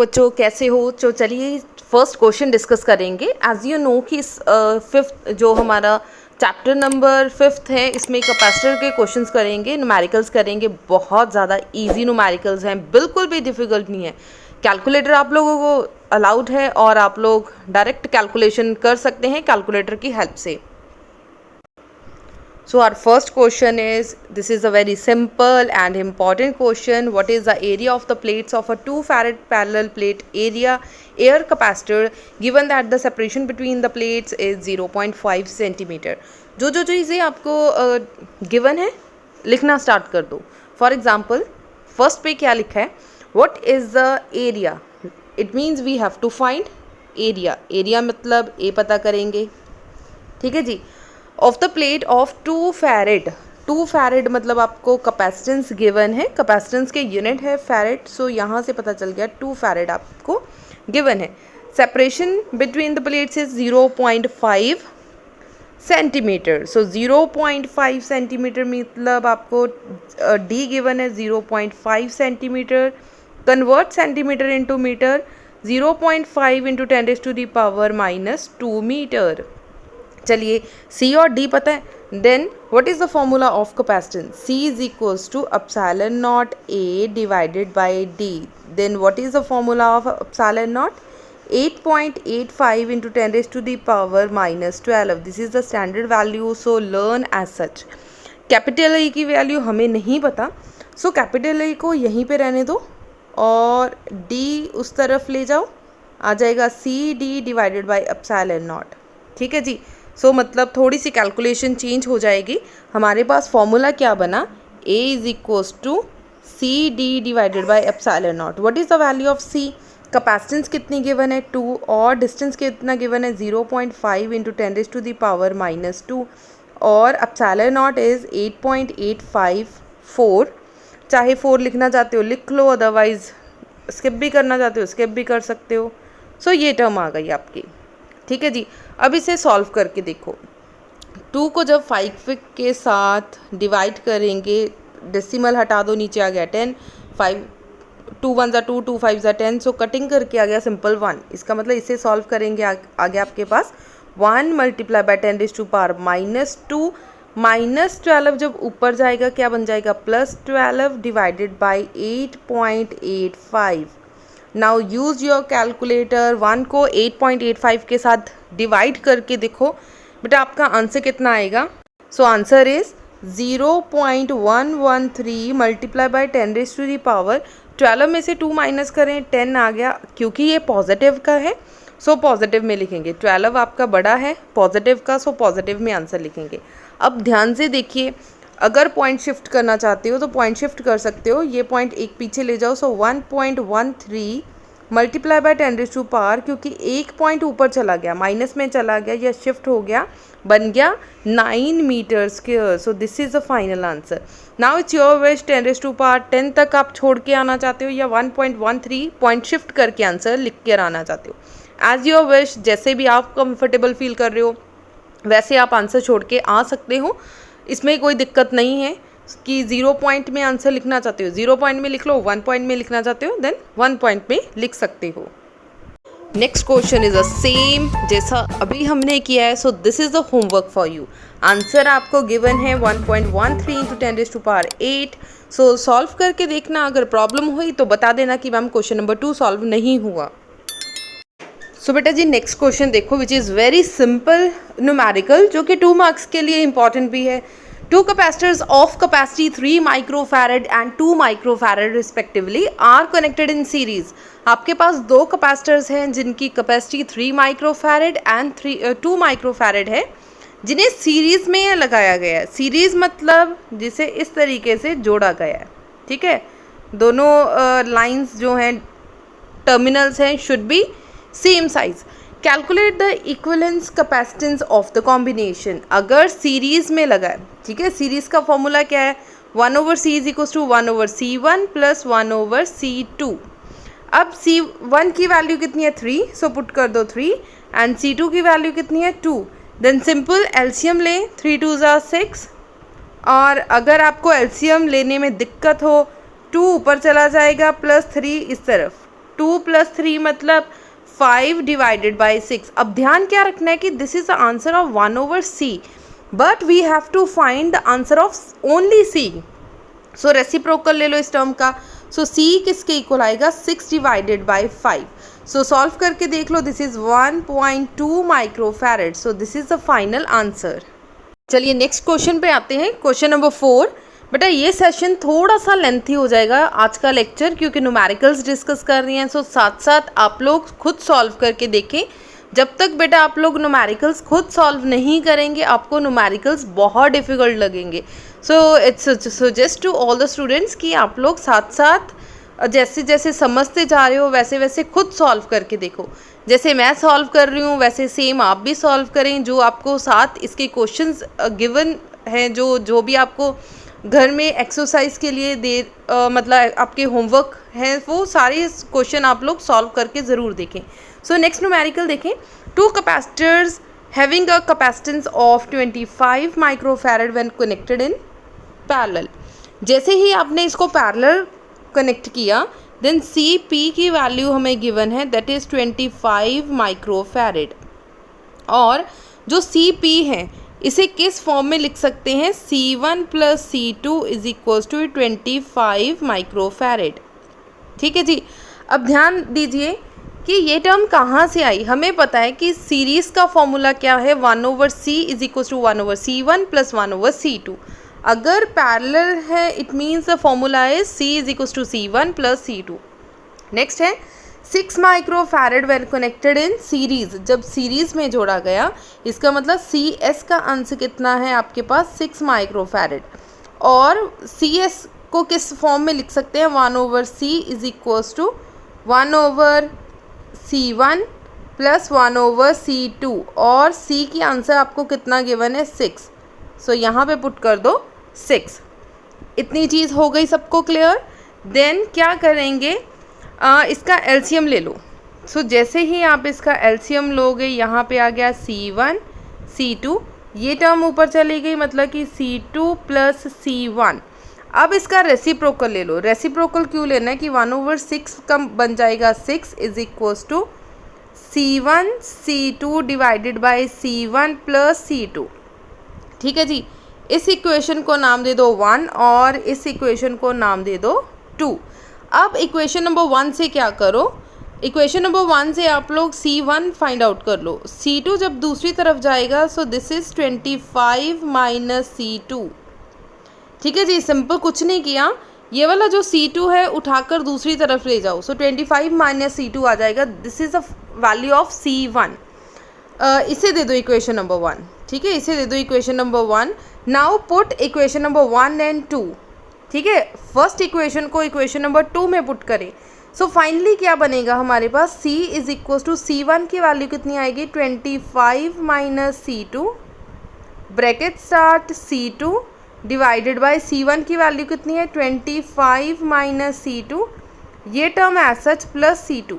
बच्चों, कैसे हो? तो चलिए फर्स्ट क्वेश्चन डिस्कस करेंगे। एज यू नो कि फिफ्थ जो हमारा चैप्टर नंबर 5 है, इसमें कैपेसिटर के क्वेश्चंस करेंगे, न्यूमेरिकल्स करेंगे। बहुत ज़्यादा इजी न्यूमेरिकल्स हैं, बिल्कुल भी डिफ़िकल्ट नहीं है। कैलकुलेटर आप लोगों को अलाउड है और आप लोग डायरेक्ट कैलकुलेशन कर सकते हैं कैलकुलेटर की हेल्प से। So our first question is, this is a very simple and important question. What is the area of the plates of a 2 farad parallel plate area air capacitor given that the separation between the plates is 0.5 centimeter? जो चीज़ें आपको given है लिखना start कर दो। For example first पे क्या लिखा है? What is the area? It means we have to find area. Area मतलब ए पता करेंगे, ठीक है जी। Of the plate of 2 farad, 2 farad मतलब आपको कैपेसिटेंस गिवन है, कैपेसिटेंस के यूनिट है फैरेड, सो यहाँ से पता चल गया 2 फैरेड आपको गिवन है। Separation between the plates is 0.5 centimetre, so 0.5 centimetre मतलब आपको डी गिवन है 0.5 centimetre. Convert centimetre into metre, 0.5 into 10⁻⁻2 metre. चलिए सी और डी पता है, then what is the formula of capacitance? C is equals to epsilon naught A divided by D. Then what is the formula of epsilon naught? 8.85 into 10⁻⁻12। This is the standard value, so learn as such. Capital A की value हमें नहीं पता, so capital A को यहीं पे रहने दो और डी उस तरफ ले जाओ, आ जाएगा C D divided by epsilon naught, ठीक है जी। सो मतलब थोड़ी सी कैलकुलेशन चेंज हो जाएगी। हमारे पास फॉर्मूला क्या बना? A is equals to C D divided by epsilon naught. What is the value of C? Capacitance कितनी गिवन है? 2, और डिस्टेंस कितना गिवन है? 0.5 इंटू 10⁻⁻2, और एप्सिलॉन नॉट इज़ 8.854। चाहे 4 लिखना चाहते हो लिख लो, अदरवाइज स्किप भी करना चाहते हो स्किप भी कर सकते हो। सो ये टर्म आ गई आपकी, ठीक है जी। अब इसे सॉल्व करके देखो। 2 को जब 5 के साथ डिवाइड करेंगे, डेसिमल हटा दो, नीचे आ गया 10, 5 2 1 ज़ा 2, 2 5 ज़ा 10, सो कटिंग करके आ गया सिंपल 1। इसका मतलब इसे सॉल्व करेंगे आगे आपके पास 1 मल्टीप्लाई बाई 10⁻⁻2 -12 जब ऊपर जाएगा क्या बन जाएगा? +12 divided by 8.85। Now use your calculator. 1 को 8.85 के साथ डिवाइड करके देखो बेटा आपका आंसर कितना आएगा। So answer is 0.113 multiply by 10⁻12 में से 2 माइनस करें 10 आ गया, क्योंकि ये पॉजिटिव का है सो पॉजिटिव में लिखेंगे। 12 आपका बड़ा है पॉजिटिव का, सो पॉजिटिव में आंसर लिखेंगे। अब ध्यान से देखिए, अगर पॉइंट शिफ्ट करना चाहते हो तो पॉइंट शिफ्ट कर सकते हो, ये पॉइंट एक पीछे ले जाओ। सो 1.13 मल्टीप्लाई बाय 10⁻, क्योंकि एक पॉइंट ऊपर चला गया, माइनस में चला गया या शिफ्ट हो गया, बन गया 9 metre square. So this is the final answer. Now it's your wish, 10⁻10 तक आप छोड़ के आना चाहते हो या 1.13 पॉइंट शिफ्ट करके आंसर लिख कर आना चाहते हो, एज योर विश। जैसे भी आप कंफर्टेबल फील कर रहे हो वैसे आप आंसर छोड़ के आ सकते हो, इसमें कोई दिक्कत नहीं है कि 0 पॉइंट में आंसर लिखना चाहते हो 0 पॉइंट में लिख लो, 1 पॉइंट में लिखना चाहते हो देन 1 पॉइंट में लिख सकते हो। Next question is the same जैसा अभी हमने किया है, सो this is the homework for you. Answer आपको गिवन है 1.13 इंटू 10⁸। सो सॉल्व करके देखना, अगर प्रॉब्लम हुई तो बता देना कि मैम क्वेश्चन नंबर 2 सॉल्व नहीं हुआ। सो बेटा जी नेक्स्ट क्वेश्चन देखो, which is very simple numerical, जो कि 2 मार्क्स के लिए इंपॉर्टेंट भी है। 2 capacitors of capacity 3 microfarad and 2 microfarad respectively are connected in series। आपके पास 2 कैपेसिटर्स हैं जिनकी कैपेसिटी 3 माइक्रोफैरड एंड 2 माइक्रोफैरड है, जिन्हें सीरीज़ में लगाया गया है। सीरीज़ मतलब जिसे इस तरीके से जोड़ा गया है, ठीक है। दोनों लाइंस जो हैं, टर्मिनल्स हैं, should be same size. Calculate the equivalence capacitance of the combination. अगर सीरीज़ में लगा है, ठीक है, सीरीज़ का फॉर्मूला क्या है? 1/c is equals to 1/c1 plus 1/c2। अब C1 की वैल्यू कितनी है? 3, सो पुट कर दो 3, एंड C2 की वैल्यू कितनी है? 2। देन सिंपल एलसीएम लें, 3 2 ज़ा 6, और अगर आपको एलसीएम लेने में दिक्कत हो 2 ऊपर चला जाएगा प्लस 3 इस तरफ, 2 + 3 मतलब 5 डिवाइडेड बाई 6। अब ध्यान क्या रखना है कि this is the answer of 1/c, but we have to find the answer of only c। So reciprocal ले लो इस टर्म का। सो c किसके इक्वल आएगा, 6 डिवाइडेड बाई 5। सो सॉल्व करके देख लो, this is 1.2 microfarad. So this is the final answer. चलिए नेक्स्ट क्वेश्चन पे आते हैं, क्वेश्चन नंबर 4। बेटा ये सेशन थोड़ा सा लेंथी हो जाएगा आज का लेक्चर, क्योंकि न्यूमेरिकल्स डिस्कस कर रही हैं। सो साथ साथ आप लोग खुद सॉल्व करके देखें। जब तक बेटा आप लोग न्यूमेरिकल्स खुद सॉल्व नहीं करेंगे, आपको न्यूमेरिकल्स बहुत डिफ़िकल्ट लगेंगे। So it's suggest to all the students कि आप लोग साथ साथ जैसे जैसे समझते जा रहे हो वैसे वैसे खुद सॉल्व करके देखो। जैसे मैं सॉल्व कर रही हूँ वैसे सेम आप भी सॉल्व करें। जो आपको साथ इसके क्वेश्चंस गिवन हैं, जो भी आपको घर में एक्सरसाइज के लिए मतलब आपके होमवर्क हैं, वो सारे क्वेश्चन आप लोग सॉल्व करके ज़रूर देखें। सो नेक्स्ट न्यूमेरिकल देखें। 2 capacitors having a capacitance of 25 microfarad when connected in parallel. जैसे ही आपने इसको पैरेलल कनेक्ट किया, देन सी पी की वैल्यू हमें गिवन है, दैट इज़ 25 माइक्रोफैरड। और जो सी पी है इसे किस फॉर्म में लिख सकते हैं, C1 + C2 = 25 माइक्रोफैरड। ठीक है जी। अब ध्यान दीजिए कि ये टर्म कहाँ से आई। हमें पता है कि सीरीज़ का फॉर्मूला क्या है, 1/c = 1/C1 + 1/C2। अगर पैरेलल है it means the formula is C = C1 + C2। Next है 6 microfarad when connected in series. जब सीरीज़ में जोड़ा गया, इसका मतलब CS का अंश कितना है आपके पास, 6 माइक्रोफैरड। और CS को किस फॉर्म में लिख सकते हैं, 1/c = 1/C1 + 1/C2। और C की आंसर आपको कितना गिवन है, 6। सो यहाँ पे पुट कर दो 6। इतनी चीज़ हो गई सबको क्लियर। देन क्या करेंगे, इसका एलसीएम ले लो। सो जैसे ही आप इसका एलसीएम लोगे, यहाँ पे आ गया C1 C2, ये टर्म ऊपर चली गई, मतलब कि C2 + C1। अब इसका रेसिप्रोकल ले लो। रेसिप्रोकल क्यों लेना है कि 1/6 का बन जाएगा 6 = C1 C2 divided by C1 + C2। ठीक है जी। इस इक्वेशन को नाम दे दो 1 और इस इक्वेशन को नाम दे दो 2। अब इक्वेशन नंबर 1 से क्या करो, इक्वेशन नंबर 1 से आप लोग C1 फाइंड आउट कर लो। C2 जब दूसरी तरफ जाएगा, सो दिस इज़ 25 - C2। ठीक है जी, सिंपल, कुछ नहीं किया। ये वाला जो C2 है उठाकर दूसरी तरफ ले जाओ। सो 25 - C2 आ जाएगा। This is the value of C1। इसे दे दो इक्वेशन नंबर 1। ठीक है, इसे दे दो equation number 1। Now put equation number 1 and 2। ठीक है, फर्स्ट इक्वेशन को इक्वेशन नंबर 2 में पुट करें। सो फाइनली क्या बनेगा हमारे पास, C = C1 की वैल्यू कितनी आएगी, 25 - C2 bracket start C2 divided by C1 की वैल्यू कितनी है, 25 - C2, ये term as such plus C2।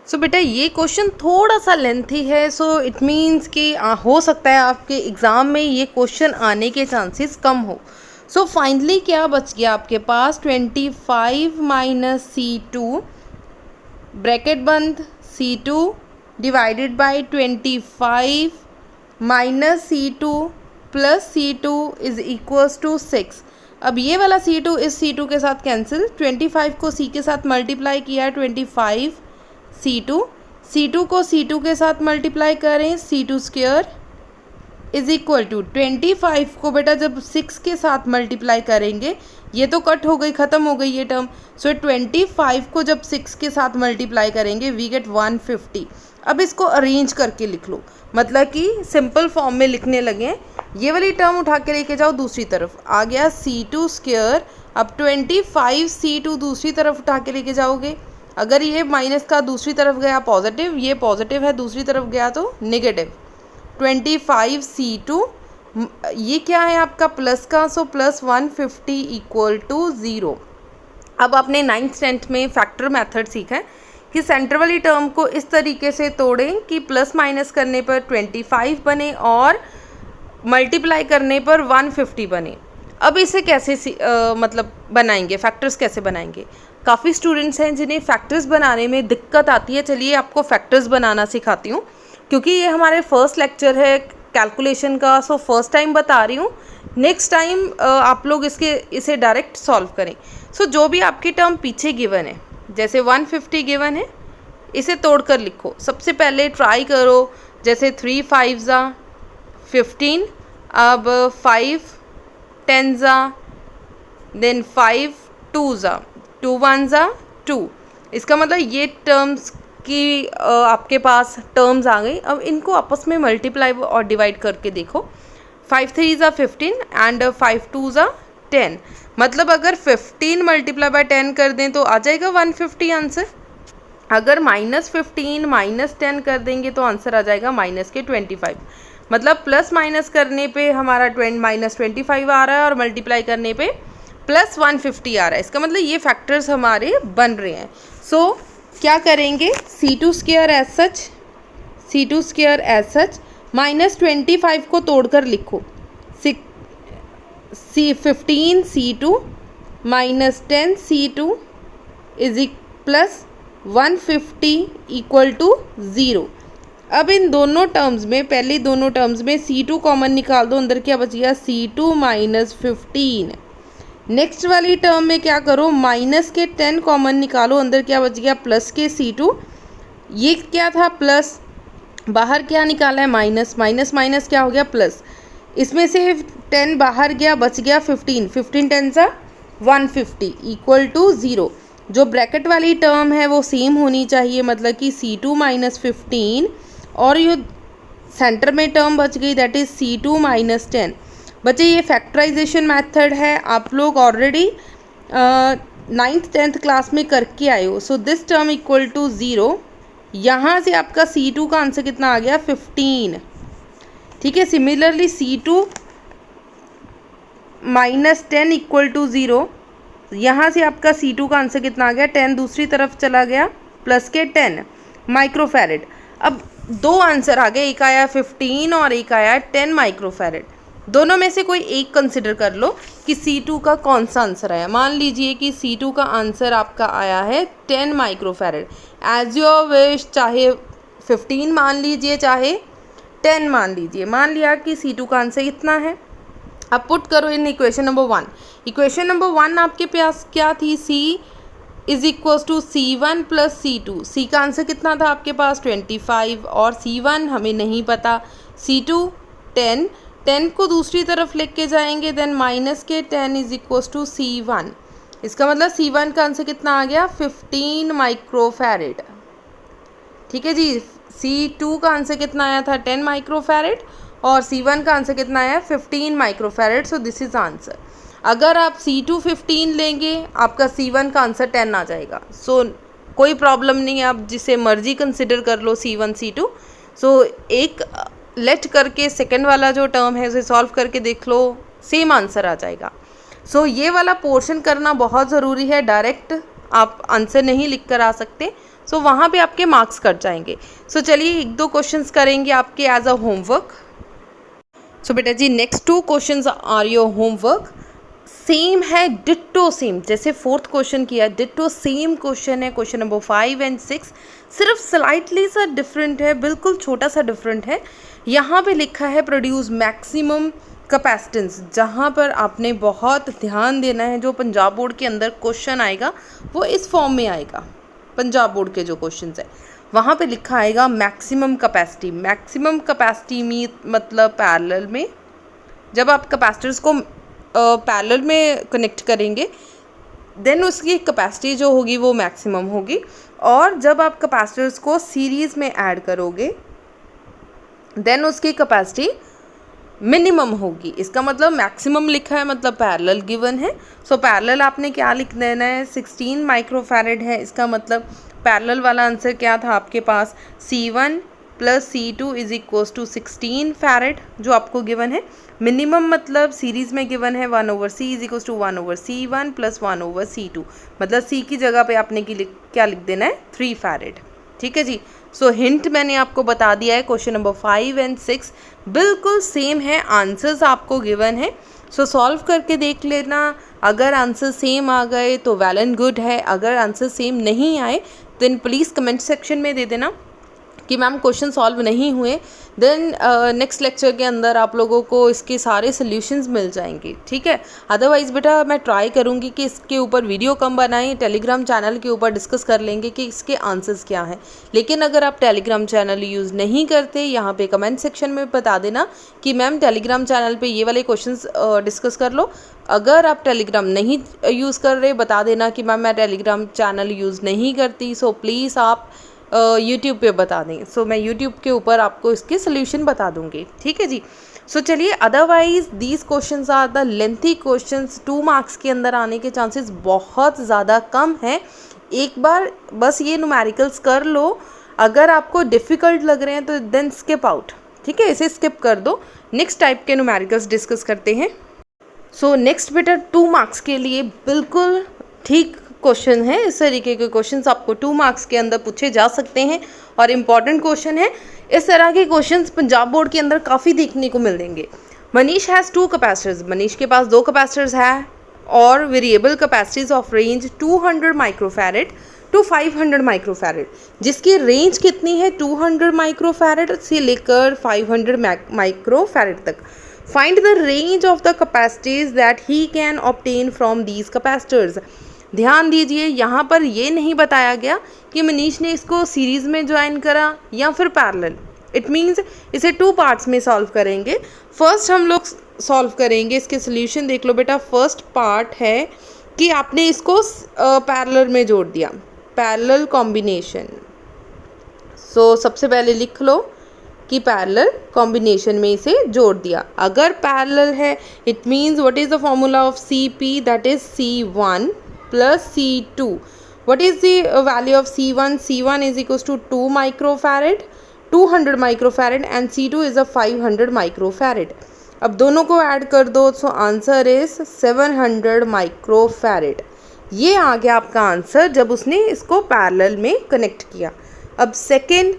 So बेटा ये क्वेश्चन थोड़ा सा लेंथी है। सो इट मीन्स कि हो सकता है आपके एग्ज़ाम में ये क्वेश्चन आने के चांसेस कम हो। सो फाइनली क्या बच गया आपके पास, 25 - C2 ब्रैकेट बंद C2 divided by 25 - C2 plus C2 = 6। अब ये वाला C2 इस C2 के साथ कैंसिल, 25 को C के साथ मल्टीप्लाई किया है, 25 C2, C2 को C2 के साथ मल्टीप्लाई करें, C2² = 25 को बेटा जब 6 के साथ मल्टीप्लाई करेंगे, ये तो कट हो गई, ख़त्म हो गई ये टर्म। सो 25 को जब 6 के साथ मल्टीप्लाई करेंगे, वी गेट 150। अब इसको अरेंज करके लिख लो, मतलब कि सिंपल फॉर्म में लिखने लगे। ये वाली टर्म उठा के लेके जाओ दूसरी तरफ, आ गया C2²। अब 25 C2 दूसरी तरफ उठा के लेके जाओगे, अगर ये माइनस का दूसरी तरफ गया पॉजिटिव, ये पॉजिटिव है दूसरी तरफ गया तो नेगेटिव। 25 C2, ये क्या है आपका प्लस का, सो प्लस 150 = 0। अब आपने 9th 10th में फैक्टर मेथड सीखा है कि सेंटर वाली टर्म को इस तरीके से तोड़ें कि प्लस माइनस करने पर 25 बने और मल्टीप्लाई करने पर 150 बने। अब इसे कैसे मतलब बनाएंगे, फैक्टर्स कैसे बनाएंगे। काफ़ी स्टूडेंट्स हैं जिन्हें फैक्टर्स बनाने में दिक्कत आती है। चलिए आपको फैक्टर्स बनाना सिखाती हूँ, क्योंकि ये हमारे फर्स्ट लेक्चर है कैलकुलेशन का, सो फर्स्ट टाइम बता रही हूँ। नेक्स्ट टाइम आप लोग इसे डायरेक्ट सॉल्व करें। सो जो भी आपकी टर्म पीछे गिवन है, जैसे 150 गिवन है, इसे तोड़कर लिखो। सबसे पहले ट्राई करो, जैसे 3 5 ज़ा 15, अब 5 10 ज़ा, देन 5 2 ज़ा 2 1 ज़ा 2। इसका मतलब ये टर्म्स की आपके पास टर्म्स आ गई। अब इनको आपस में मल्टीप्लाई और डिवाइड करके देखो। 5 3 ज़ा 15 एंड 5 2 ज़ा 10। मतलब अगर 15 मल्टीप्लाई बाय 10 कर दें तो आ जाएगा 150 आंसर। अगर -15 -10 कर देंगे तो आंसर आ जाएगा -25। मतलब प्लस माइनस करने पे हमारा -25 आ रहा है और मल्टीप्लाई करने पे +150 आ रहा है। इसका मतलब ये फैक्टर्स हमारे बन रहे हैं। सो क्या करेंगे, C2 square as such, C2 square as such -25 को तोड़कर लिखो। 15 C2 -10 C2 is plus 150 equal to 0। अब इन दोनों टर्म्स में, पहले दोनों टर्म्स में C2 कॉमन निकाल दो, अंदर क्या बच गया C2 -15। नेक्स्ट वाली टर्म में क्या करो, माइनस के 10 कॉमन निकालो, अंदर क्या बच गया प्लस के C2। ये क्या था प्लस, बाहर क्या निकाला है माइनस, माइनस माइनस क्या हो गया प्लस। इसमें से 10 बाहर गया, बच गया 15, 15 10 सा 150 इक्वल टू 0। जो ब्रैकेट वाली टर्म है वो सेम होनी चाहिए, मतलब कि C2 -15 और ये सेंटर में टर्म बच गई दैट इज C2 -10। बच्चे ये फैक्टराइजेशन मेथड है, आप लोग ऑलरेडी 9th 10th क्लास में करके आए हो। So this term equal to 0। यहाँ से आपका C2 का आंसर कितना आ गया 15। ठीक है, सिमिलरली C2 -10 इक्वल टू 0। यहाँ से आपका C2 का आंसर कितना आ गया 10, दूसरी तरफ चला गया प्लस के 10 माइक्रोफैरेड। अब दो आंसर आ गए, एक आया 15 और एक आया 10 माइक्रोफैरेड। दोनों में से कोई एक कंसिडर कर लो कि C2 का कौन सा आंसर आया। मान लीजिए कि C2 का आंसर आपका आया है 10 माइक्रोफैरेड। एज योर विश, चाहे 15 मान लीजिए चाहे 10 मान लीजिए। मान लिया कि C2 का आंसर इतना है। अब पुट करो in equation number 1। Equation number 1 आपके पास क्या थी, C is equals to C1 plus C2। C का आंसर कितना था आपके पास 25 और C1 हमें नहीं पता, C2 10, 10 को दूसरी तरफ लेके जाएंगे, देन माइनस के 10 इज इक्वल्स टू C1। इसका मतलब C1 का आंसर कितना आ गया 15 माइक्रोफैरेड। ठीक है जी, C2 का आंसर कितना आया था 10 माइक्रोफैरेड और C1 का आंसर कितना आया 15 microfarad. So this is answer. अगर आप C2 15 लेंगे, आपका C1 का आंसर 10 आ जाएगा। सो कोई प्रॉब्लम नहीं है, आप जिसे मर्जी कंसिडर कर लो C1 C2। सो एक लेट करके सेकंड वाला जो टर्म है उसे सॉल्व करके देख लो, सेम आंसर आ जाएगा। सो ये वाला पोर्शन करना बहुत ज़रूरी है, डायरेक्ट आप आंसर नहीं लिख कर आ सकते। सो वहाँ पे आपके मार्क्स कट जाएंगे। सो चलिए 1-2 क्वेश्चंस करेंगे आपके एज अ होमवर्क। सो बेटा जी, next 2 questions are your homework. Same है, डिट्टो सेम, जैसे 4th क्वेश्चन किया डिट्टो सेम क्वेश्चन है। क्वेश्चन नंबर 5 एंड 6 सिर्फ स्लाइटली सा डिफरेंट है, बिल्कुल छोटा सा डिफरेंट है। यहाँ पे लिखा है प्रोड्यूस मैक्सिमम कैपेसिटेंस। जहाँ पर आपने बहुत ध्यान देना है, जो पंजाब बोर्ड के अंदर क्वेश्चन आएगा वो इस फॉर्म में आएगा। पंजाब बोर्ड के जो क्वेश्चन है वहाँ पे लिखा आएगा मैक्सिमम कैपेसिटी। मैक्सिमम कैपेसिटी में मतलब पैरेलल में, जब आप कैपेसिटर्स को पैरेलल में कनेक्ट करेंगे देन उसकी कैपेसिटी जो होगी वो मैक्सिमम होगी, और जब आप कैपेसिटर्स को सीरीज़ में ऐड करोगे देन उसकी कैपेसिटी मिनिमम होगी। इसका मतलब मैक्सिमम लिखा है मतलब पैरेलल गिवन है। सो पैरेलल आपने क्या लिख देना है 16 माइक्रोफैरेड है। इसका मतलब पैरेलल वाला आंसर क्या था आपके पास C1 plus C2 is equals to 16 farad जो आपको गिवन है। मिनिमम मतलब सीरीज़ में गिवन है 1/c is equals to 1/c1 plus 1/c2, मतलब C की जगह पे आपने क्या लिख देना है 3 फैरेड। ठीक है जी। सो हिंट मैंने आपको बता दिया है, क्वेश्चन नंबर 5 एंड 6 बिल्कुल सेम है, आंसर्स आपको गिवन है। सो सॉल्व करके देख लेना, अगर आंसर सेम आ गए तो वेल एंड गुड है, अगर आंसर सेम नहीं आए देन प्लीज़ कमेंट सेक्शन में दे देना कि मैम क्वेश्चन सॉल्व नहीं हुए। देन नेक्स्ट लेक्चर के अंदर आप लोगों को इसके सारे सॉल्यूशंस मिल जाएंगे, ठीक है। अदरवाइज़ बेटा मैं ट्राई करूँगी कि इसके ऊपर वीडियो कम बनाएं, टेलीग्राम चैनल के ऊपर डिस्कस कर लेंगे कि इसके आंसर्स क्या हैं। लेकिन अगर आप टेलीग्राम चैनल यूज़ नहीं करते, यहाँ पे कमेंट सेक्शन में बता देना कि मैम टेलीग्राम चैनल पे ये वाले क्वेश्चंस डिस्कस कर लो। अगर आप टेलीग्राम नहीं यूज़ कर रहे, बता देना कि मैम मैं टेलीग्राम चैनल यूज़ नहीं करती। सो प्लीज़ आप यूट्यूब पे बता दें, सो मैं यूट्यूब के ऊपर आपको इसके सोल्यूशन बता दूंगी, ठीक है जी। सो चलिए, otherwise these questions are the lengthy questions, 2 marks के अंदर आने के चांसेस बहुत ज़्यादा कम हैं। एक बार बस ये न्यूमेरिकल्स कर लो, अगर आपको डिफ़िकल्ट लग रहे हैं तो देन स्किप आउट, ठीक है, इसे स्किप कर दो। नेक्स्ट टाइप के न्यूमेरिकल्स डिस्कस करते हैं। सो नेक्स्ट बेटा 2 मार्क्स के लिए बिल्कुल ठीक क्वेश्चन है, इस तरीके के क्वेश्चंस आपको 2 मार्क्स के अंदर पूछे जा सकते हैं और इम्पॉर्टेंट क्वेश्चन है। इस तरह के क्वेश्चंस पंजाब बोर्ड के अंदर काफ़ी देखने को मिलेंगे। मनीष हैज़ 2 कैपेसिटर्स, मनीष के पास 2 कैपेसिटर्स है और variable capacities of range 200 microfarad to 500 microfarad, जिसकी रेंज कितनी है 200 माइक्रोफैरेड से लेकर 500 माइक्रोफैरेड तक। Find the range of the capacities that he can obtain from these capacitors. ध्यान दीजिए, यहाँ पर ये नहीं बताया गया कि मनीष ने इसको सीरीज़ में ज्वाइन करा या फिर पैरेलल। इट मीन्स इसे 2 पार्ट्स में सॉल्व करेंगे। फर्स्ट हम लोग सॉल्व करेंगे, इसके सोल्यूशन देख लो बेटा। फर्स्ट पार्ट है कि आपने इसको पैरेलल में जोड़ दिया, पैरेलल कॉम्बिनेशन। सो सबसे पहले लिख लो कि पैरेलल कॉम्बिनेशन में इसे जोड़ दिया। अगर पैरेलल है, it means what is the formula of CP, that is C1 plus C2. What is the value of C1? C1 is equals to 2 microfarad, 200 microfarad and C2 is a 500 microfarad. अब दोनों को add कर दो, so answer is 700 microfarad. ये आ गया आपका answer जब उसने इसको पैरेलल में कनेक्ट किया। अब सेकेंड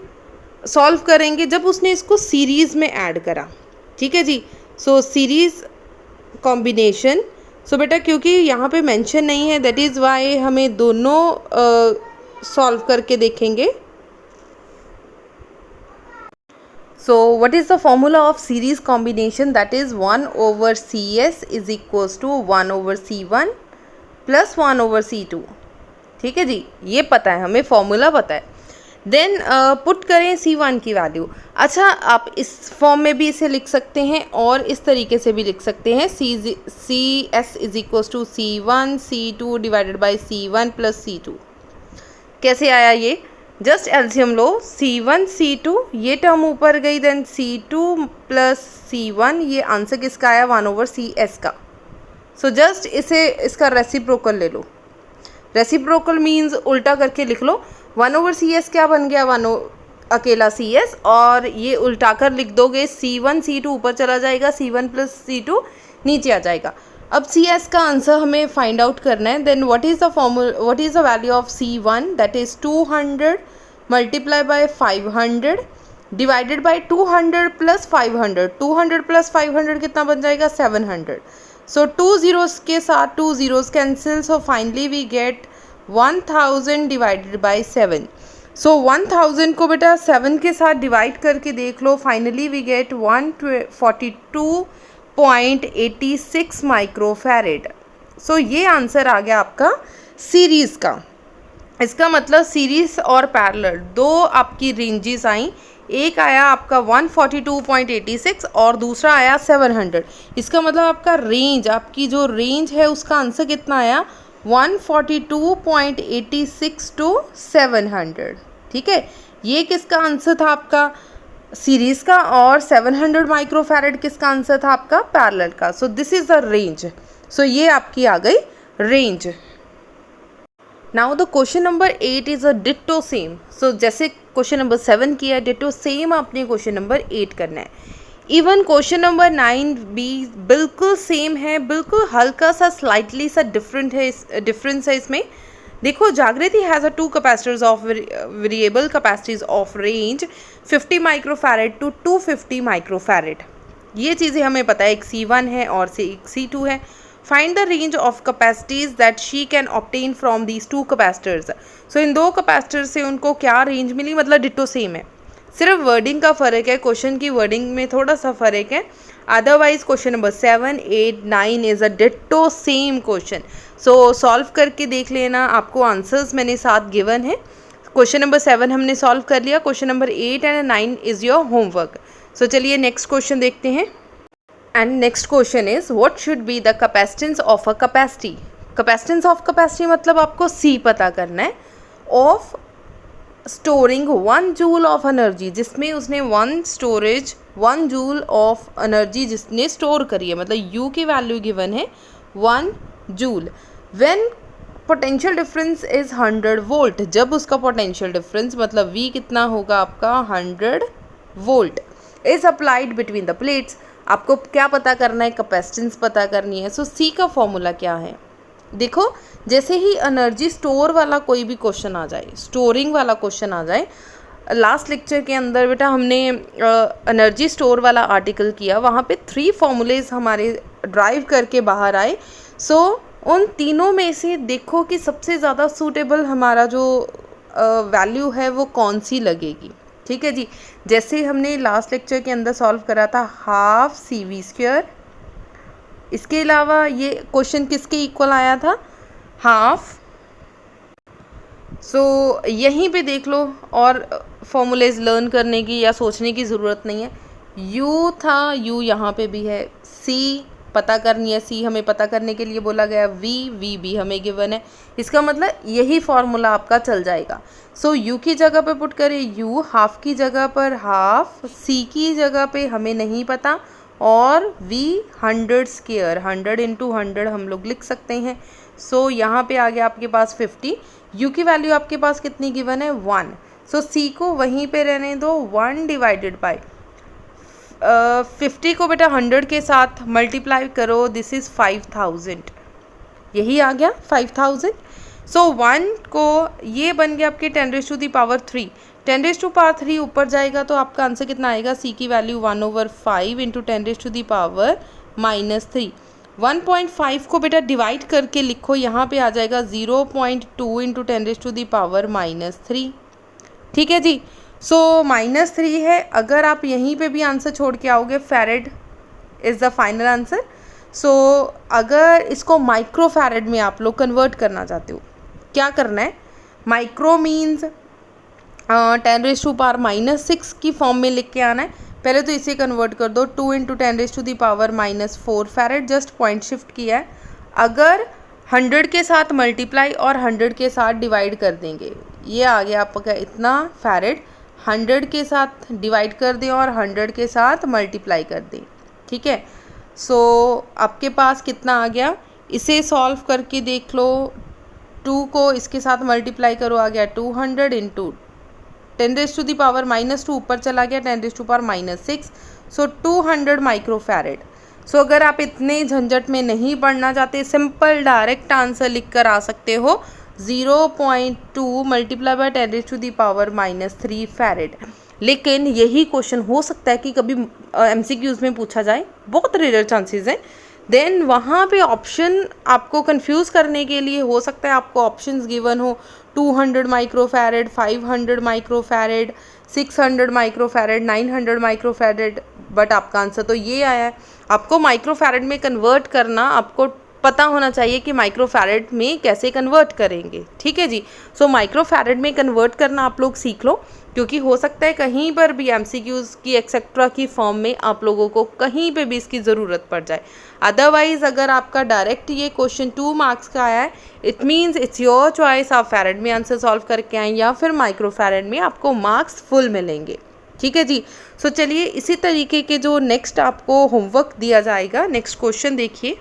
सॉल्व करेंगे जब उसने इसको सीरीज़ में ऐड करा, ठीक है जी। सो सीरीज़ कॉम्बिनेशन, सो बेटा क्योंकि यहाँ पे मेंशन नहीं है, दैट इज़ वाई हमें दोनों सॉल्व करके देखेंगे। So what is the formula of series combination, that is 1/CS is equals to 1/C1 plus 1/C2, ठीक है जी। ये पता है हमें, फॉर्मूला पता है। देन पुट करें C1 की वैल्यू। अच्छा, आप इस फॉर्म में भी इसे लिख सकते हैं और इस तरीके से भी लिख सकते हैं, CS is equals to C1 C2 divided by C1 plus C2। कैसे आया ये? जस्ट एलसीएम लो, C1 C2 ये टर्म ऊपर गई, देन C2 प्लस C1, ये आंसर किसका आया 1/CS का। सो जस्ट इसे इसका रेसिप्रोकल ले लो। रेसिप्रोकल मीन्स उल्टा करके लिख लो। 1/CS क्या बन गया, 1 अकेला CS, और ये उल्टा कर लिख दोगे C1 C2 ऊपर चला जाएगा, C1 प्लस C2 नीचे आ जाएगा। अब CS का आंसर हमें फाइंड आउट करना है। Then what is the formula, what is the value of C1, that is 200 multiply by 500 divided by 200 plus 500। 200 plus 500 कितना बन जाएगा 700। सो 2 ज़ीरोज़ के साथ 2 zeros cancel, so finally we get 1000 divided by 7। सो 1000 को बेटा 7 के साथ डिवाइड करके देख लो, finally we get 142.86 microfarad. So ये आंसर आ गया आपका सीरीज़ का। इसका मतलब सीरीज़ और पैरेलल दो आपकी रेंजेस आई, एक आया आपका 142.86 और दूसरा आया 700। इसका मतलब आपका रेंज, आपकी जो रेंज है उसका आंसर कितना आया 142.86 टू 700, ठीक है। ये किसका आंसर था आपका सीरीज़ का, और 700 माइक्रोफैरेड किसका आंसर था आपका पैरेलल का। So this is the range. So ये आपकी आ गई range. Now the question number 8 is a ditto same. So जैसे क्वेश्चन नंबर 7 किया, डिट्टो सेम आपने क्वेश्चन नंबर 8 करना है। इवन क्वेश्चन नंबर 9 भी बिल्कुल सेम है, बिल्कुल हल्का सा स्लाइटली सा डिफरेंस है इसमें। देखो Jagriti has a two capacitors of variable capacities of range 50 microfarad to 250 microfarad. ये चीज़ें हमें पता है, एक C1 है और एक C2 है। Find the range of capacities that she can obtain from these two capacitors. So इन दो कैपेसिटर से उनको क्या रेंज मिली, मतलब डिटो सेम है, सिर्फ वर्डिंग का फ़र्क है, क्वेश्चन की वर्डिंग में थोड़ा सा फ़र्क है। Otherwise question number 7, 8, 9 is a ditto same question. So solve करके देख लेना, आपको आंसर्स मैंने साथ गिवन है। क्वेश्चन नंबर 7 हमने सॉल्व कर लिया, question number 8 and 9 is your homework. So चलिए नेक्स्ट क्वेश्चन देखते हैं। And next question is what should be the capacitance of a capacity. Capacitance of capacity मतलब आपको C पता करना है, of storing 1 joule of energy, जिसमें उसने 1 जूल ऑफ एनर्जी जिसने स्टोर करी है, मतलब U की वैल्यू गिवन है 1 joule. When potential difference is 100 volt, जब उसका पोटेंशियल डिफरेंस मतलब V कितना होगा आपका 100 volt, is applied between the plates. आपको क्या पता करना है, कैपेसिटेंस पता करनी है। सो C का फॉर्मूला क्या है, देखो जैसे ही एनर्जी स्टोर वाला कोई भी क्वेश्चन आ जाए, स्टोरिंग वाला क्वेश्चन आ जाए, लास्ट लेक्चर के अंदर बेटा हमने एनर्जी स्टोर वाला आर्टिकल किया, वहाँ पे 3 फॉर्मूलेज हमारे ड्राइव करके बाहर आए। सो उन तीनों में से देखो कि सबसे ज़्यादा सूटेबल हमारा जो वैल्यू है वो कौन सी लगेगी। ठीक है जी, जैसे हमने लास्ट लेक्चर के अंदर सॉल्व करा था हाफ CV²। इसके अलावा ये क्वेश्चन किसके इक्वल आया था, हाफ। सो यहीं पे देख लो, और फॉर्मूलेज लर्न करने की या सोचने की ज़रूरत नहीं है। U था, U यहाँ पे भी है, C पता करनी है, C हमें पता करने के लिए बोला गया, V भी हमें गिवन है। इसका मतलब यही फार्मूला आपका चल जाएगा। सो U की जगह पे पुट करें U, हाफ की जगह पर हाफ, C की जगह पे हमें नहीं पता, और V 100² 100 × 100 हम लोग लिख सकते हैं। सो यहाँ पे आ गया आपके पास 50। U की वैल्यू आपके पास कितनी गिवन है 1। सो C को वहीं पे रहने दो, 1 डिवाइडेड बाय 50 को बेटा 100 के साथ मल्टीप्लाई करो, दिस इज़ 5000, यही आ गया 5000। सो 1 को ये बन गया आपके 10⁻³ 10⁻³ ऊपर जाएगा तो आपका आंसर कितना आएगा, C की वैल्यू 1/5 × 10⁻³ 1.5 को बेटा डिवाइड करके लिखो, यहाँ पे आ जाएगा 0.2 × 10⁻³ ठीक है जी। सो -3 है, अगर आप यहीं पे भी आंसर छोड़ के आओगे, farad is the final answer. So अगर इसको माइक्रो फैरेड में आप लोग कन्वर्ट करना चाहते हो, क्या करना है, माइक्रो मीन्स 10⁻⁻6 की फॉर्म में लिख के आना है। पहले तो इसे कन्वर्ट कर दो, 2 × 10⁻⁻4 फैरेड, जस्ट पॉइंट शिफ्ट किया है। अगर 100 के साथ मल्टीप्लाई और 100 के साथ डिवाइड कर देंगे, ये आ गया आपका इतना फैरेड, 100 के साथ डिवाइड कर दें और 100 के साथ मल्टीप्लाई कर दें। ठीक है, सो आपके पास कितना आ गया, इसे सॉल्व करके देख लो, 2 को इसके साथ मल्टीप्लाई करो, आ गया 200 × 10⁻⁻2 ऊपर चला गया 10⁻⁻6, सो 200 माइक्रोफैरेड। सो अगर आप इतने झंझट में नहीं पढ़ना चाहते, सिंपल डायरेक्ट आंसर लिख कर आ सकते हो 0.2 × 10⁻³ फैरेड। लेकिन यही क्वेश्चन हो सकता है कि कभी MCQs में पूछा जाए, बहुत रेयर चांसेस हैं। देन वहाँ पे ऑप्शन आपको कंफ्यूज करने के लिए हो सकता है आपको ऑप्शंस गिवन हो 200 microfarad, 500 microfarad, 600 microfarad, 900 microfarad, but आपका आंसर तो ये आया है। आपको माइक्रोफैरेड में कन्वर्ट करना आपको पता होना चाहिए कि माइक्रोफैरेड में कैसे कन्वर्ट करेंगे। ठीक है जी, सो माइक्रोफैरेड में कन्वर्ट करना आप लोग सीख लो, क्योंकि हो सकता है कहीं पर भी MCQs की एक्सेट्रा की फॉर्म में आप लोगों को कहीं पे भी इसकी ज़रूरत पड़ जाए। अदरवाइज़ अगर आपका डायरेक्ट ये क्वेश्चन 2 मार्क्स का आया है, it means it's your choice, आप फैरेड में आंसर सॉल्व करके आएँ या फिर माइक्रोफैरेड में, आपको मार्क्स फुल मिलेंगे। ठीक है जी, सो चलिए इसी तरीके के जो नेक्स्ट आपको होमवर्क दिया जाएगा, नेक्स्ट क्वेश्चन देखिए।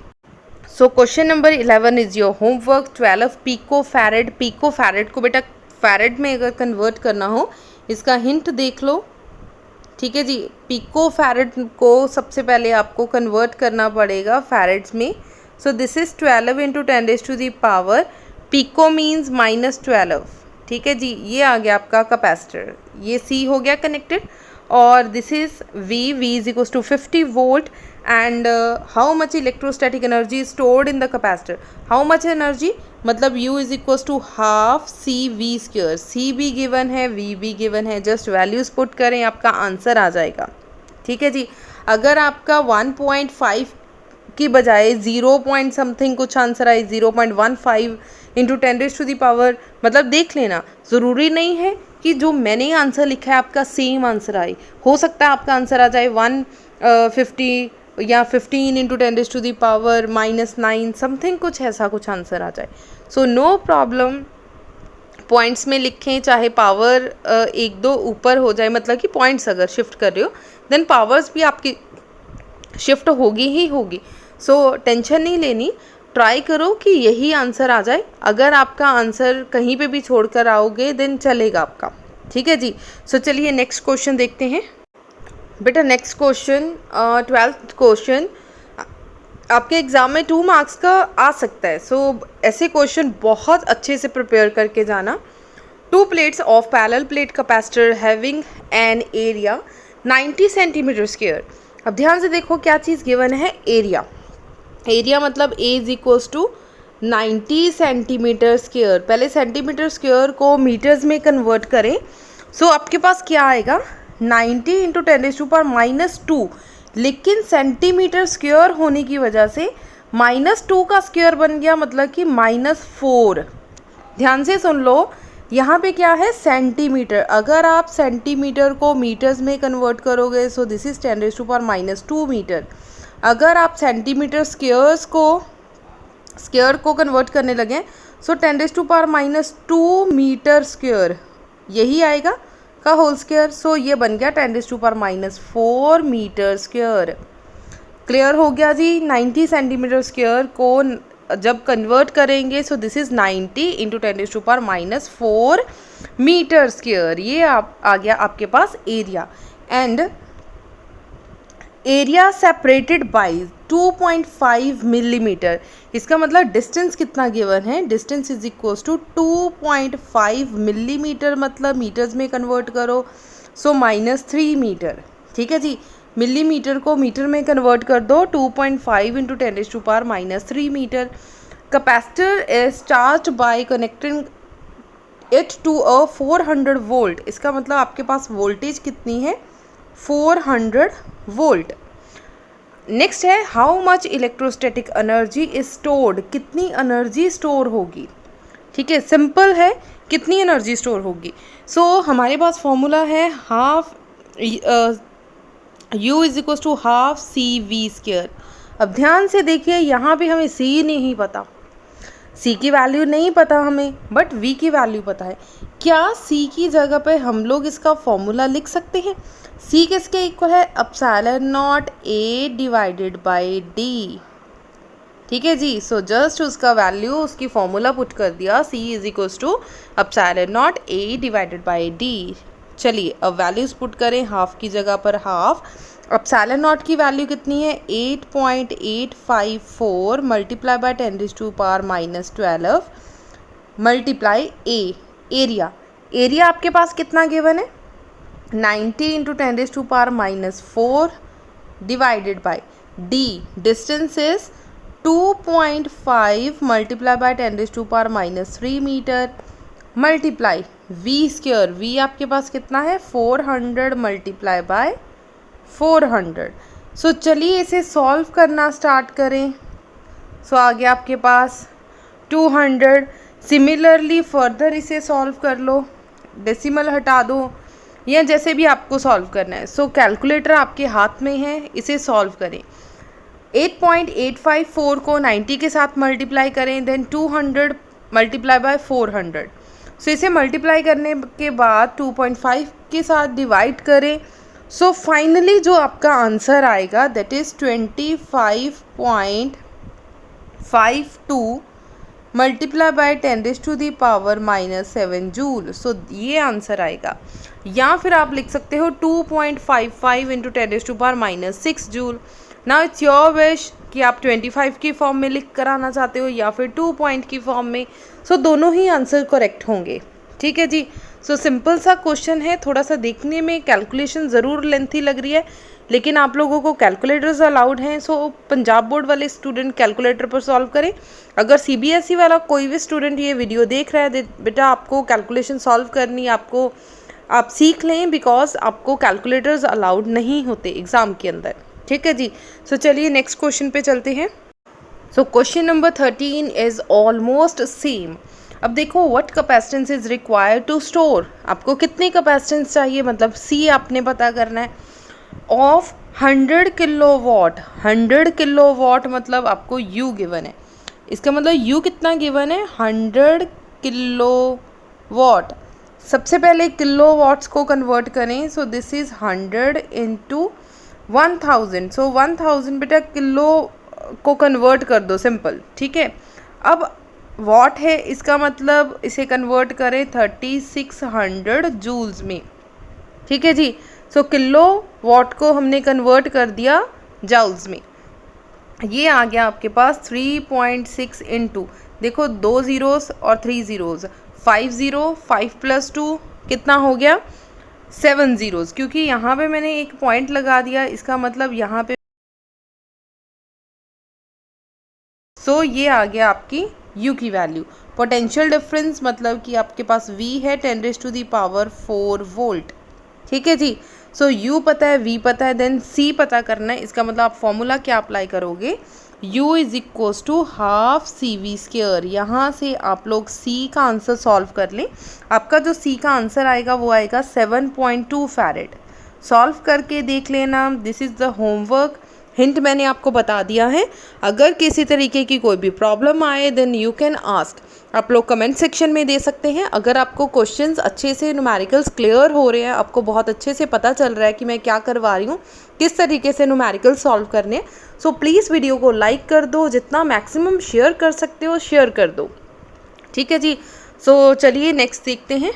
सो question number 11 is your homework. 12 picofarad, picofarad को बेटा फैरेड में अगर कन्वर्ट करना हो, इसका हिंट देख लो। ठीक है जी, पिकोफैरेड को सबसे पहले आपको कन्वर्ट करना पड़ेगा फैरेड्स में। So this is 12 × pico means -12, ठीक है जी। ये आ गया आपका कैपेसिटर, ये सी हो गया कनेक्टेड, और this is V is equals to 50 volt and how much electrostatic energy stored in the capacitor, how much energy मतलब U is equals to half CV², C भी गिवन है, V भी गिवन है, just values put करें आपका answer आ जाएगा, ठीक है जी। अगर आपका 1.5 की बजाय 0 पॉइंट समथिंग कुछ आंसर आए, 0.15 इंटू 10⁻⁴, मतलब देख लेना, ज़रूरी नहीं है कि जो मैंने आंसर लिखा है आपका सेम आंसर आए, हो सकता है आपका आंसर आ जाए 150 या 15 इंटू 10⁻⁻⁹ समथिंग, कुछ ऐसा कुछ आंसर आ जाए। सो नो प्रॉब्लम, पॉइंट्स में लिखें, चाहे पावर एक दो ऊपर हो जाए, मतलब कि पॉइंट्स अगर शिफ्ट कर रहे हो देन पावर्स भी आपकी शिफ्ट होगी ही होगी। सो टेंशन नहीं लेनी, ट्राई करो कि यही आंसर आ जाए। अगर आपका आंसर कहीं पे भी छोड़ कर आओगे देन चलेगा आपका, ठीक है जी। सो चलिए नेक्स्ट क्वेश्चन देखते हैं। बेटा नेक्स्ट क्वेश्चन 12th क्वेश्चन आपके एग्ज़ाम में 2 मार्क्स का आ सकता है। सो ऐसे क्वेश्चन बहुत अच्छे से प्रिपेयर करके जाना। 2 plates of parallel plate capacitor having an area 90 cm²। अब ध्यान से देखो क्या चीज़ गिवन है, एरिया। एरिया मतलब A is equals to 90 cm²। पहले cm² को मीटर्स में कन्वर्ट करें। सो आपके पास क्या आएगा, 90 इंटू 10⁻⁻², लेकिन cm² होने की वजह से -2 का स्क्वायर बन गया, मतलब कि -4। ध्यान से सुन लो, यहाँ पे क्या है सेंटीमीटर, अगर आप सेंटीमीटर को मीटर्स में कन्वर्ट करोगे सो दिस इज 10⁻² मीटर। अगर आप सेंटीमीटर स्क्वायर को कन्वर्ट करने लगे सो 10⁻² मीटर स्क्वायर, यही आएगा का होल स्क्वायर। सो ये बन गया 10⁻⁴ मीटर स्क्वायर। क्लियर हो गया जी। 90 cm² को जब कन्वर्ट करेंगे so this is 90 into 10⁻⁴ metre square. ये आ गया आपके पास area. And area separated by 2.5 millimetre, इसका मतलब डिस्टेंस कितना गिवन है, distance is equals to 2.5 millimetre, मतलब मीटर्स में कन्वर्ट करो सो -3 मीटर, ठीक है जी। मिलीमीटर को मीटर में कन्वर्ट कर दो, 2.5 into 10⁻⁻3 metre. Capacitor is charged by connecting it to a 400 volt, इसका मतलब आपके पास वोल्टेज कितनी है, 400 वोल्ट। नेक्स्ट है how much electrostatic energy is stored, कितनी एनर्जी स्टोर होगी, ठीक है, सिंपल है, कितनी एनर्जी स्टोर होगी। सो हमारे पास फॉर्मूला है half U is equals to half CV²। अब ध्यान से देखिए, यहाँ पे हमें C नहीं पता, C की वैल्यू नहीं पता हमें, बट V की वैल्यू पता है। क्या C की जगह पे हम लोग इसका फॉर्मूला लिख सकते हैं? C किसके इक्वल है, ε0 A डिवाइडेड बाई D, ठीक है जी। सो जस्ट उसका वैल्यू, उसकी फॉर्मूला पुट कर दिया, C is equals to ε0 A divided by D। चलिए अब वैल्यूज पुट करें, हाफ की जगह पर हाफ, ε0 की वैल्यू कितनी है 8.854 multiply by 10⁻⁻12 multiply area. Area आपके पास कितना गिवन है 90 into 10⁻⁻4 divided by D, distance is 2.5 multiply by 10⁻⁻3 metre multiply V²। V आपके पास कितना है 400 मल्टीप्लाई बाय 400। सो चलिए इसे सॉल्व करना स्टार्ट करें। सो आ गया आपके पास 200। सिमिलरली फर्दर इसे सॉल्व कर लो, डेसिमल हटा दो या जैसे भी आपको सॉल्व करना है। सो कैलकुलेटर आपके हाथ में है, इसे सॉल्व करें। 8.854 को 90 के साथ मल्टीप्लाई करें, देन 200 मल्टीप्लाई बाय 400। सो इसे मल्टीप्लाई करने के बाद 2.5 के साथ डिवाइड करें। सो फाइनली जो आपका आंसर आएगा that is 25.52 multiply by 10⁻⁻7 joule. So ये आंसर आएगा। या फिर आप लिख सकते हो 2.55 into 10⁻⁻6 joule. Now it's your wish कि आप 25 की फॉर्म में लिख कर आना चाहते हो या फिर 2 पॉइंट की फॉर्म में। सो दोनों ही आंसर करेक्ट होंगे। ठीक है जी। सो सिंपल सा क्वेश्चन है, थोड़ा सा देखने में कैलकुलेशन ज़रूर लेंथी लग रही है, लेकिन आप लोगों को कैलकुलेटर्स अलाउड हैं। सो पंजाब बोर्ड वाले स्टूडेंट कैलकुलेटर पर सॉल्व करें। अगर सीबीएसई वाला कोई भी स्टूडेंट ये वीडियो देख रहा है, बेटा आपको कैलकुलेशन सॉल्व करनी, आपको आप सीख लें, बिकॉज आपको कैलकुलेटर्स अलाउड नहीं होते एग्ज़ाम के अंदर। ठीक है जी। सो चलिए नेक्स्ट क्वेश्चन पे चलते हैं। So question number 13 is almost same. अब देखो, what capacitance is required to store, आपको कितनी कैपेसिटेंस चाहिए, मतलब सी आपने पता करना है, ऑफ 100 किलोवाट। 100 किलोवाट मतलब आपको यू गिवन है, इसका मतलब यू कितना गिवन है, 100 किलोवाट। सबसे पहले किलोवाट्स को कन्वर्ट करें। सो दिस इज़ 100 इंटू 1000। सो 1000 बेटा किलो को कन्वर्ट कर दो, सिंपल। ठीक है। अब वॉट है, इसका मतलब इसे कन्वर्ट करें 3600 जूल्स में। ठीक है जी। सो किलो वॉट को हमने कन्वर्ट कर दिया जूल्स में। ये आ गया आपके पास 3.6 इंटू, देखो 2 ज़ीरोज़ और 3 ज़ीरोज़, 5 ज़ीरो, 5 + 2 कितना हो गया, 7 ज़ीरोज़, क्योंकि यहाँ पे मैंने एक पॉइंट लगा दिया, इसका मतलब यहाँ पे सो ये आ गया आपकी U की वैल्यू। पोटेंशियल डिफरेंस मतलब कि आपके पास V है 10⁴ वोल्ट। ठीक है जी। सो U पता है, V पता है, देन C पता करना है। इसका मतलब आप फॉर्मूला क्या अप्लाई करोगे, U = ½ CV²। यहाँ से आप लोग C का आंसर सॉल्व कर लें। आपका जो C का आंसर आएगा वो आएगा 7.2 फैरेड। सॉल्व करके देख लेना। This is the homework. Hint मैंने आपको बता दिया है। अगर किसी तरीके की कोई भी प्रॉब्लम आए देन यू कैन आस्क, आप लोग कमेंट सेक्शन में दे सकते हैं। अगर आपको क्वेश्चंस अच्छे से न्यूमेरिकल्स क्लियर हो रहे हैं, आपको बहुत अच्छे से पता चल रहा है कि मैं क्या करवा रही हूँ, किस तरीके से न्यूमेरिकल सॉल्व करने हैं, सो प्लीज़ वीडियो को लाइक कर दो, जितना मैक्सिमम शेयर कर सकते हो शेयर कर दो। ठीक है जी। सो चलिए नेक्स्ट देखते हैं।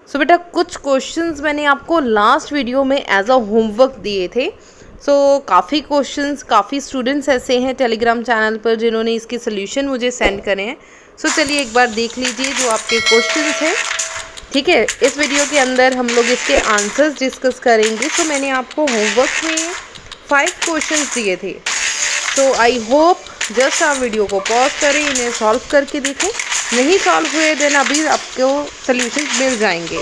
सो बेटा कुछ क्वेश्चंस मैंने आपको लास्ट वीडियो में एज अ होमवर्क दिए थे। काफ़ी क्वेश्चंस, काफ़ी स्टूडेंट्स ऐसे हैं टेलीग्राम चैनल पर जिन्होंने इसके सोल्यूशन मुझे सेंड करे हैं। चलिए एक बार देख लीजिए जो आपके क्वेश्चंस हैं। ठीक है। इस वीडियो के अंदर हम लोग इसके आंसर्स डिस्कस करेंगे। मैंने आपको होमवर्क में 5 क्वेश्चंस दिए थे। आई होप जस्ट आप वीडियो को पॉज करें, इन्हें सॉल्व करके देखें। नहीं सॉल्व हुए देन अभी आपको सोल्यूशंस मिल जाएंगे।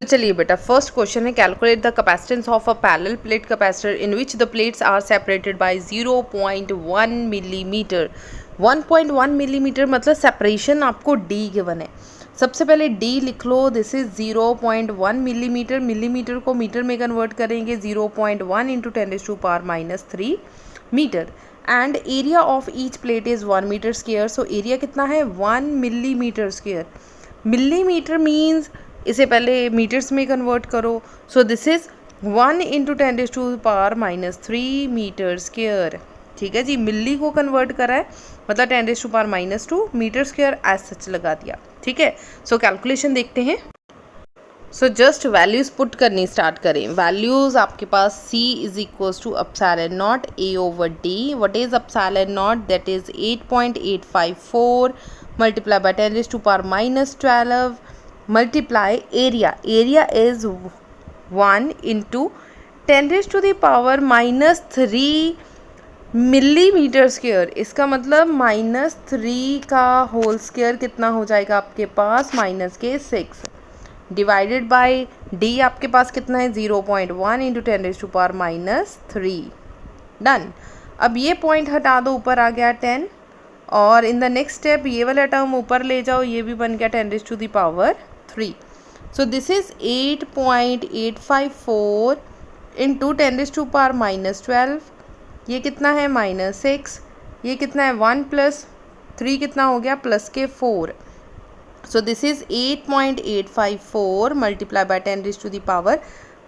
चलिए बेटा फर्स्ट क्वेश्चन है, calculate the capacitance of a parallel plate capacitor in which the plates are separated by 0.1 millimetre. 1.1 millimetre मतलब सेपरेशन आपको D गिवन है। सबसे पहले D लिख लो, दिस इज 0.1 मिलीमीटर। मिलीमीटर को मीटर में कन्वर्ट करेंगे, 0.1 into 10⁻³ metre. And area of each plate is 1 metre square. So area कितना है, 1 मिलीमीटर स्क्वायर। मिलीमीटर मीन्स इसे पहले मीटर्स में कन्वर्ट करो। So this is 1 into 10⁻³ metre square. ठीक है जी। मिली को कन्वर्ट करा है मतलब 10⁻² मीटर स्क्वायर एज सच लगा दिया। ठीक है। कैलकुलेशन देखते हैं। जस्ट वैल्यूज़ पुट करनी स्टार्ट करें। वैल्यूज़ आपके पास C = ε0 A/D। What is ε0, that is 8.854 multiply by 10⁻12 multiply area is 1 into 10⁻³ millimetre square. इसका मतलब -3 का होल स्क्वायर कितना हो जाएगा आपके पास, -6 डिवाइडेड बाय D आपके पास कितना है, 0.1 इंटू 10⁻³ डन। अब ये पॉइंट हटा दो, ऊपर आ गया 10, और इन द नेक्स्ट स्टेप ये वाला टर्म ऊपर ले जाओ, ये भी बन गया 10⁻³ सो दिस इज 8.854 इंटू 10⁻12। ये कितना है, -6। ये कितना है, 1 + 3 कितना हो गया, +4। सो दिस इज 8.854 मल्टीप्लाई बाय 10⁻12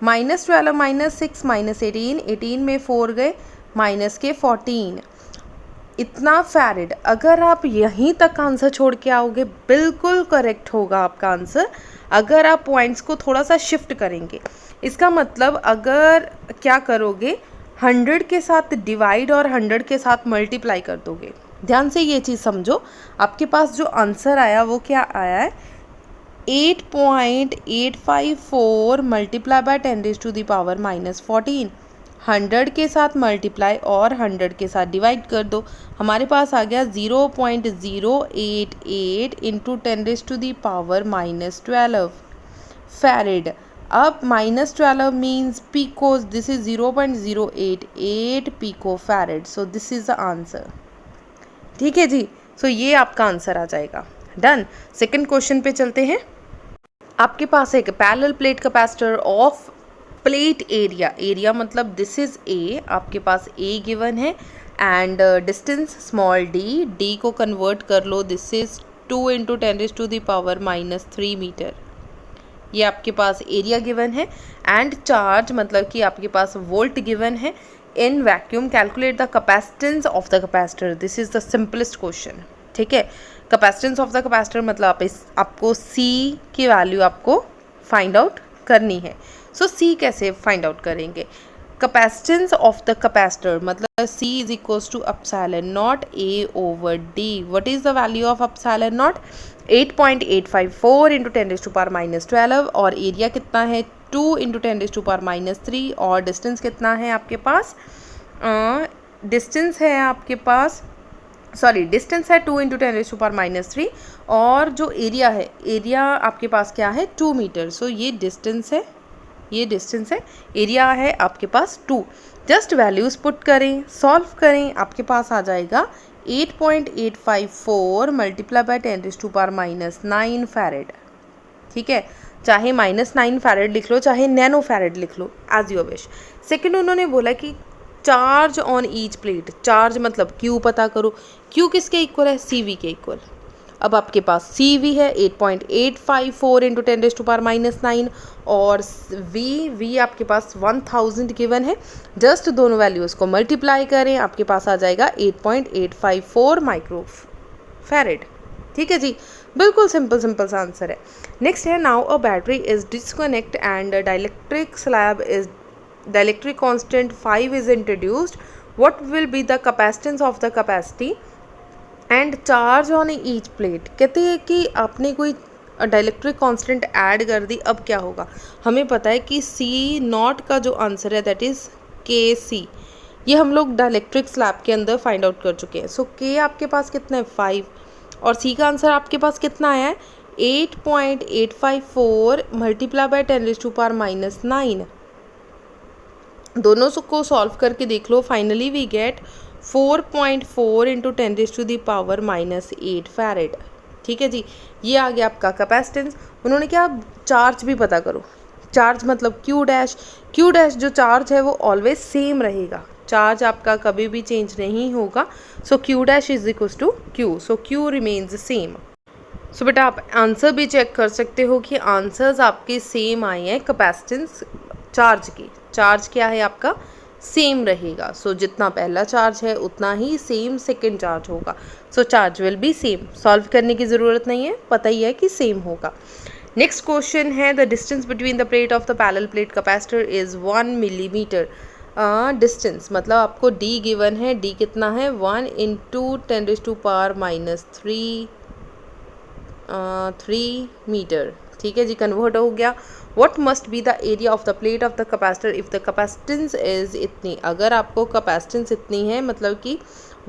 -12 -6 -18, 18 में 4 गए, -14 इतना फैरेड। अगर आप यहीं तक आंसर छोड़ के आओगे बिल्कुल करेक्ट होगा आपका आंसर। अगर आप पॉइंट्स को थोड़ा सा शिफ्ट करेंगे, इसका मतलब अगर क्या करोगे, 100 के साथ डिवाइड और 100 के साथ मल्टीप्लाई कर दोगे, ध्यान से ये चीज़ समझो, आपके पास जो आंसर आया वो क्या आया है, 8.854 मल्टीप्लाई बाय 10⁻⁻14। 100 के साथ मल्टीप्लाई और 100 के साथ डिवाइड कर दो, हमारे पास आ गया 0.088 इंटू 10⁻⁻12 फैरेड। अब -12 means picos, this is 0.088 pico farad, so this is the answer. ठीक है जी, सो ये आपका आंसर आ जाएगा। डन। सेकंड क्वेश्चन पे चलते हैं। आपके पास एक parallel plate capacitor of plate area, area मतलब दिस इज ए, आपके पास ए गिवन है and distance small D, D को कन्वर्ट कर लो, दिस इज 2 इंटू 10⁻³ मीटर। ये आपके पास एरिया गिवन है एंड चार्ज मतलब कि आपके पास वोल्ट गिवन है। In vacuum calculate the capacitance of the capacitor, this is the simplest question. ठीक है, कैपेसिटेंस ऑफ द कैपेसिटर मतलब आपको सी की वैल्यू आपको फाइंड आउट करनी है। सो सी कैसे फाइंड आउट करेंगे, कैपेसिटेंस ऑफ द कैपेसिटर मतलब C is equals to epsilon naught A over D। What is the value of epsilon naught, 8.854 into 10⁻⁻12 और एरिया कितना है 2 इंटू 10⁻³ और डिस्टेंस कितना है आपके पास, डिस्टेंस है आपके पास, सॉरी डिस्टेंस है 2 इंटू 10⁻³ और जो एरिया है, एरिया आपके पास क्या है 2 मीटर। सो ये डिस्टेंस है, ये डिस्टेंस है, एरिया है आपके पास 2। जस्ट वैल्यूज़ पुट करें, सॉल्व करें, आपके पास आ जाएगा 8.854 मल्टीप्लाई बाय 10⁻⁻9 फैरेड। ठीक है, चाहे -9 फैरेड लिख लो, चाहे नैनो फैरेड लिख लो, एज यू विश। सेकंड उन्होंने बोला कि charge on each plate, charge मतलब Q पता करो, Q किसके इक्वल है, CV के इक्वल। अब आपके पास CV है 8.854 इंटू 10⁻⁹ और V आपके पास 1000 गिवन है। जस्ट दोनों वैल्यूज़ को मल्टीप्लाई करें, आपके पास आ जाएगा 8.854 माइक्रो फैरेड। ठीक है जी, बिल्कुल सिंपल सा आंसर है। नेक्स्ट है, now a battery is disconnect and dielectric slab is dielectric constant 5 is introduced, what will be the capacitance of the capacity and charge on each plate। कहते हैं कि आपने कोई डाइलेक्ट्रिक कांस्टेंट ऐड कर दी, अब क्या होगा, हमें पता है कि C0 का जो आंसर है दैट इज़ KC, ये हम लोग डाइलेक्ट्रिक स्लैब के अंदर फाइंड आउट कर चुके हैं। सो K आपके पास कितना है 5 और C का आंसर आपके पास कितना आया है 8.854 मल्टीप्लाई बाय 10⁻⁹। दोनों को सॉल्व करके देख लो, finally we get 4.4 into 10⁻⁻8 farad. ठीक है जी, ये आ गया आपका कैपेसिटेंस। उन्होंने क्या, चार्ज भी पता करो, चार्ज मतलब Q डैश जो चार्ज है वो ऑलवेज सेम रहेगा, चार्ज आपका कभी भी चेंज नहीं होगा। So Q dash is equals to Q, so Q remains same. So बेटा आप आंसर भी चेक कर सकते हो कि आंसर्स आपके सेम आए हैं कैपेसिटेंस चार्ज की, चार्ज क्या है आपका सेम रहेगा। सो जितना पहला चार्ज है उतना ही सेम सेकंड चार्ज होगा, so charge will be same. Solve करने की ज़रूरत नहीं है, पता ही है कि सेम होगा। नेक्स्ट क्वेश्चन है, the distance between the plate of the parallel plate capacitor is 1 millimetre. Distance मतलब आपको D गिवन है, D कितना है 1 इंटू 10⁻³ मीटर। ठीक है जी, कन्वर्ट हो गया। What must be the area of the plate of the capacitor if the capacitance is इतनी, अगर आपको कैपेसिटेंस इतनी है मतलब कि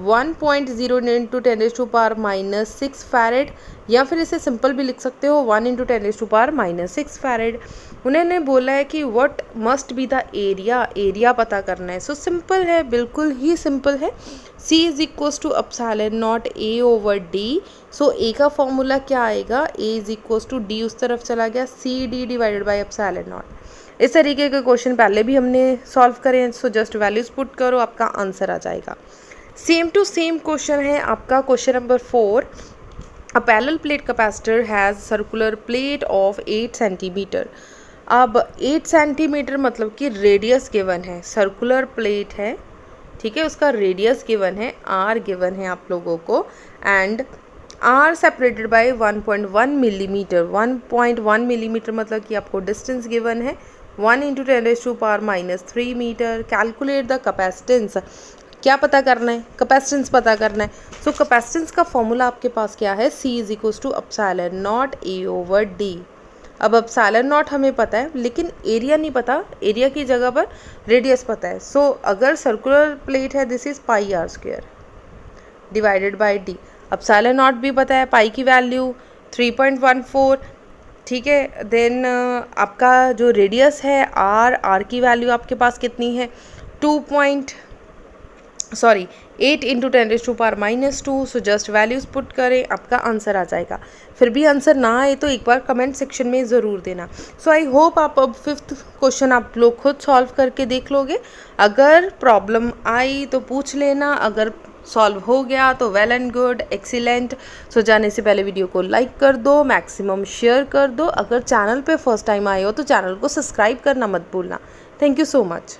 1.0 इंटू 10⁻⁻6 फैरेड, या फिर इसे सिंपल भी लिख सकते हो 1 इंटू 10⁻⁻6 फैरेड। उन्होंने बोला है कि what must be the area, area पता करना है। सो सिंपल है, बिल्कुल ही सिंपल है, C is equals to epsilon naught A over D। So A का फॉर्मूला क्या आएगा, A is equals to D उस तरफ चला गया, CD divided by epsilon naught. इस तरीके के क्वेश्चन पहले भी हमने सॉल्व करे हैं। सो जस्ट वैल्यूज पुट करो, आपका आंसर आ जाएगा। सेम टू सेम क्वेश्चन है आपका question number 4। A parallel plate capacitor has circular plate of 8 centimetre. अब 8 सेंटीमीटर मतलब कि रेडियस गिवन है, सर्कुलर प्लेट है, ठीक है, उसका रेडियस गिवन है, R गिवन है आप लोगों को, and R separated by 1.1 millimetre. 1.1 millimetre मतलब कि आपको डिस्टेंस गिवन है 1 into 10⁻³ metre. Calculate the capacitance, क्या पता करना है, कैपेसिटेंस पता करना है। सो कैपेसिटेंस का फॉर्मूला आपके पास क्या है, C is equals to epsilon naught A over D। अब एप्सिलॉन नॉट हमें पता है लेकिन एरिया नहीं पता, एरिया की जगह पर रेडियस पता है। सो अगर सर्कुलर प्लेट है this is pi r square divided by d। Epsilon not भी पता है, पाई की वैल्यू 3.14, ठीक है। देन आपका जो रेडियस है r की वैल्यू आपके पास कितनी है 8 into 10⁻²। So just values put करें, आपका आंसर आ जाएगा। फिर भी आंसर ना आए तो एक बार कमेंट सेक्शन में ज़रूर देना। सो आई होप आप अब 5th क्वेश्चन आप लोग खुद सॉल्व करके देख लोगे। अगर प्रॉब्लम आई तो पूछ लेना, अगर सॉल्व हो गया तो वेल एंड गुड, एक्सीलेंट। सो जाने से पहले वीडियो को लाइक कर दो, मैक्सिमम शेयर कर दो। अगर चैनल पे फर्स्ट टाइम आए हो तो चैनल को सब्सक्राइब करना मत भूलना। Thank you so much.